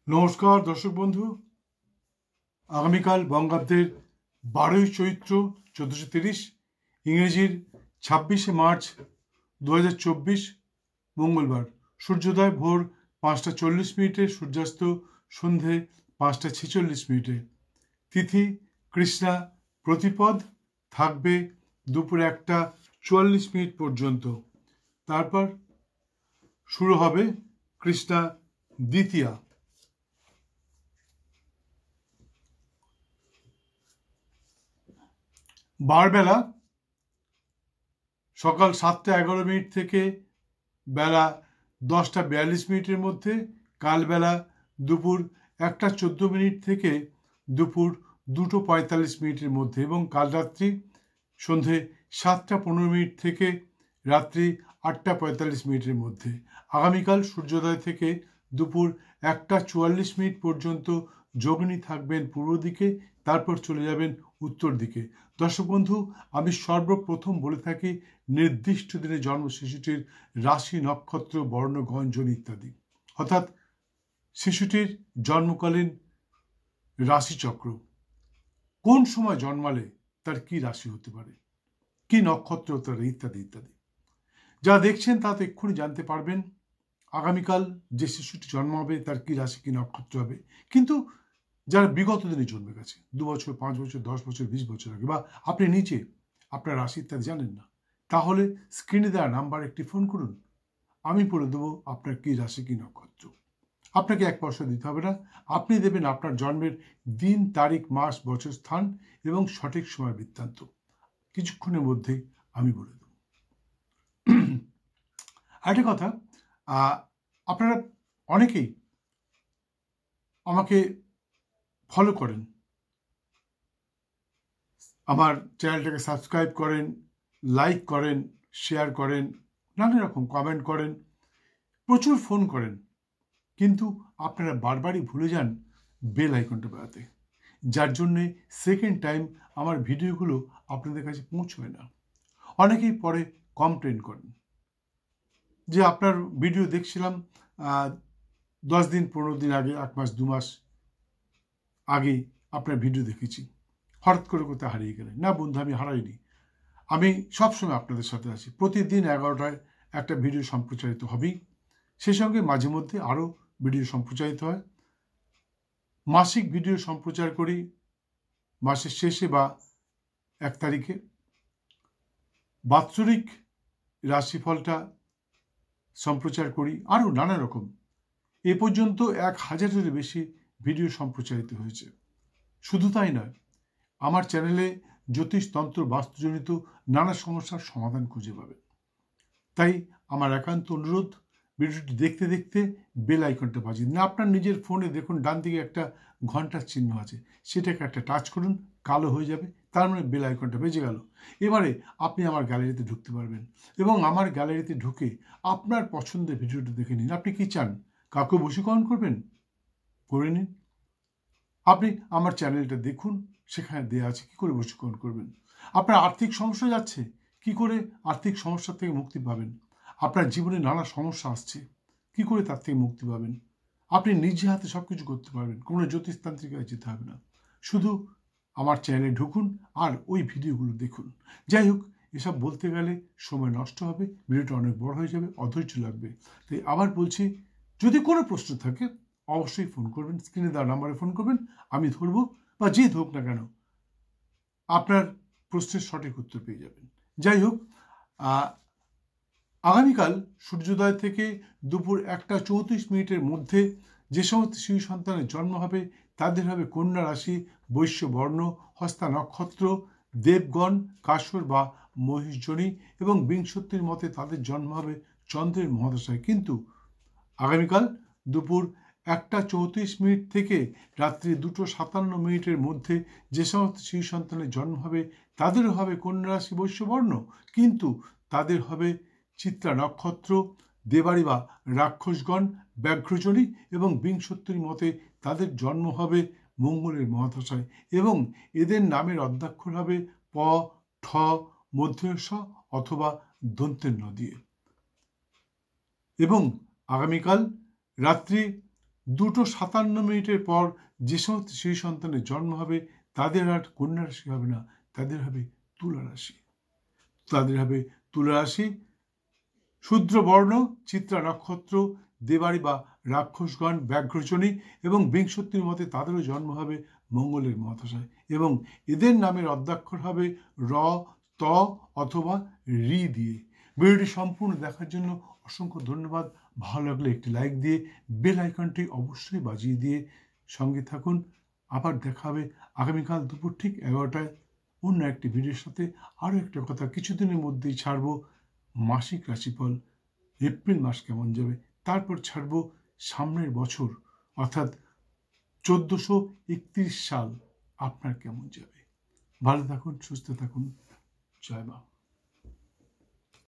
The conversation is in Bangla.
নমস্কার দর্শক বন্ধু। আগামীকাল বঙ্গাব্দের 12ই চৈত্র 1430, ইংরেজির 26শে মার্চ 2024, মঙ্গলবার। সূর্যোদয় ভোর 5:40, সূর্যাস্ত সন্ধে 5:46। তিথি কৃষ্ণা প্রতিপদ, থাকবে দুপুর 1:44 পর্যন্ত। তারপর শুরু হবে কৃষ্ণা দ্বিতীয়া। বারবেলা সকাল 7:11 থেকে বেলা 10:42 মধ্যে, কালবেলা দুপুর 1:14 থেকে দুপুর 2:45 মধ্যে এবং কাল রাত্রি সন্ধে 7:15 থেকে রাত্রি 8:45 মধ্যে। আগামীকাল সূর্যোদয় থেকে দুপুর 1:44 পর্যন্ত যোগিনী থাকবেন পূর্ব দিকে, তারপর চলে যাবেন উত্তর দিকে। দর্শক বন্ধু, আমি সর্বপ্রথম বলে থাকি নির্দিষ্ট দিনে জন্ম শিশুটির রাশি, নক্ষত্র, বর্ণ, গঞ্জন ইত্যাদি, অর্থাৎ শিশুটির জন্মকালীন রাশিচক্র, কোন সময় জন্মালে তার কি রাশি হতে পারে, কি নক্ষত্র হতে পারে ইত্যাদি ইত্যাদি। যা দেখছেন তা তো এক্ষুনি জানতে পারবেন আগামীকাল যে শিশুটি জন্ম হবে তার কি রাশি, কি নক্ষত্র হবে। কিন্তু যারা বিগত দিনে জন্মে গেছে 2 বছর, 5 বছর, 10 বছর, 20 বছর আগে, বা আপনি নিজে আপনার রাশি ইত্যাদি জানেন না, তাহলে স্ক্রিনে দেওয়া নাম্বার একটি ফোন করুন, আমি বলে দেবো আপনার কি রাশি, কি নক্ষত্র। আপনাকে 1 পয়সা দিতে হবে না, আপনি দেবেন আপনার জন্মের দিন, তারিখ, মাস, বছর, স্থান এবং সঠিক সময় বৃত্তান্ত। কিছুক্ষণের মধ্যেই আমি বলে দেব। আরেকটা কথা, আপনারা অনেকেই আমাকে ফলো করেন, আমার চ্যানেলটাকে সাবস্ক্রাইব করেন, লাইক করেন, শেয়ার করেন, নানা রকম কমেন্ট করেন, প্রচুর ফোন করেন, কিন্তু আপনারা বারবারই ভুলে যান বেল আইকনটা বাজাতে, যার জন্যে সেকেন্ড টাইম আমার ভিডিওগুলো আপনাদের কাছে পৌঁছয় না। অনেকেই পরে কমপ্লেন করেন যে আপনার ভিডিও দেখছিলাম 10 দিন, 15 দিন আগে, 1 মাস, 2 মাস আগে আপনার ভিডিও দেখেছি, হঠাৎ করে কোথায় হারিয়ে গেলেন। না বন্ধু, আমি হারাইনি, আমি সবসময় আপনাদের সাথে আছি। প্রতিদিন 11টায় একটা ভিডিও সম্প্রচারিত হবেই, সেই সঙ্গে মাঝে মধ্যে আরও ভিডিও সম্প্রচারিত হয়। মাসিক ভিডিও সম্প্রচার করি মাসের শেষে বা 1 তারিখে। বাৎসরিক রাশিফলটা সম্প্রচার করি, আরও নানা রকম। এ পর্যন্ত 1000-এর বেশি ভিডিও সম্প্রচারিত হয়েছে। শুধু তাই নয়, আমার চ্যানেলে জ্যোতিষতন্ত্র, বাস্তুজনিত নানা সমস্যার সমাধান খুঁজে পাবেন। তাই আমার একান্ত অনুরোধ, ভিডিওটি দেখতে দেখতে বেল আইকনটা বাজিয়ে দিন। আপনার নিজের ফোনে দেখুন ডান দিকে একটা ঘন্টার চিহ্ন আছে, সেটাকে একটা টাচ করুন, কালো হয়ে যাবে, তার মানে বেল আইকনটা বেজে গেল। এবারে আপনি আমার গ্যালারিতে ঢুকতে পারবেন এবং আমার গ্যালারিতে ঢুকে আপনার পছন্দের ভিডিওটা দেখে নিন। আপনি কি চান, কাউকে বশীকরণ করবেন, করে নিন। আপনি আমার চ্যানেলটা দেখুন, সেখানে দেওয়া আছে কী করে বশীকরণ করবেন। আপনার আর্থিক সমস্যা যাচ্ছে, কি করে আর্থিক সমস্যা থেকে মুক্তি পাবেন। আপনার জীবনে নানা সমস্যা আসছে, কি করে তার থেকে মুক্তি পাবেন। আপনি নিজে হাতে সব কিছু করতে পারবেন, কোনো জ্যোতিষতান্ত্রিকায় যেতে হবে না। শুধু আমার চ্যানেলে ঢুকুন আর ওই ভিডিওগুলো দেখুন। যাই হোক, এসব বলতে গেলে সময় নষ্ট হবে, ভিডিওটা অনেক বড় হয়ে যাবে, অধৈর্য লাগবে। তাই আবার বলছি, যদি কোনো প্রশ্ন থাকে অবশ্যই ফোন করবেন, স্ক্রিনে দেওয়া নাম্বারে ফোন করবেন, আমি ধরবো, বা যে ধরুক না কেন আপনার প্রশ্নের সঠিক উত্তর পেয়ে যাবেন। যাই হোক, আগামীকাল সূর্যোদয় থেকে দুপুর 1:34 মধ্যে যে সমস্ত শিশু সন্তানের জন্ম হবে তাদের হবে কন্যা রাশি, বৈশ্য বর্ণ, হস্তা নক্ষত্র, দেবগণ, কাসর বা মহিষজনী, এবং বিংশতির মতে তাদের জন্ম হবে চন্দ্রের মহাদশায়। কিন্তু আগামীকাল দুপুর 1:34 থেকে রাত্রি 2:57 মধ্যে যে সমস্ত শিশু সন্তানের জন্ম হবে তাদেরও হবে কন্যা রাশি, বৈশ্যবর্ণ, কিন্তু তাদের হবে চিত্রা নক্ষত্র, দেবাড়ি বা রাক্ষসগণ, ব্যাঘ্রজনী, এবং বিংশতির মতে তাদের জন্ম হবে মঙ্গলের মহাদশায়, এবং এদের নামের অদ্যাক্ষর হবে প, ঠ, মধ্যস্ব অথবা দন্তের ন দিয়ে। এবং আগামীকাল রাত্রি 2:57 পর যে সমস্ত শিশু সন্তানের জন্ম হবে তাদের আর কন্যা রাশি হবে না, তাদের হবে তুলা রাশি। তাদের হবে তুলা রাশি। শূদ্র বর্ণ, চিত্রা নক্ষত্র, দেবাড়ি বা রাক্ষসগণ, ব্যাঘ্রজনী এবং বিংশতির মতে তাদেরও জন্ম হবে মঙ্গলের মহাদশায় এবং এদের নামের অদ্যাক্ষর হবে র, ত অথবা রি দিয়ে। ভিডিওটি সম্পূর্ণ দেখার জন্য অসংখ্য ধন্যবাদ। ভালো লাগলে একটি লাইক দিয়ে বেল আইকনটি অবশ্যই বাজিয়ে দিয়ে সঙ্গে থাকুন। আবার দেখা হবে আগামীকাল দুপুর ঠিক 11টায় অন্য একটি ভিডিওর সাথে। আরও একটা কথা, কিছুদিনের মধ্যেই ছাড়বো মাসিক রাশিফল, এপ্রিল মাস কেমন যাবে, তারপর ছাড়বো সামনের বছর অর্থাৎ 1431 সাল আপনার কেমন যাবে। ভালো থাকুন, সুস্থ থাকুন। জয় মা।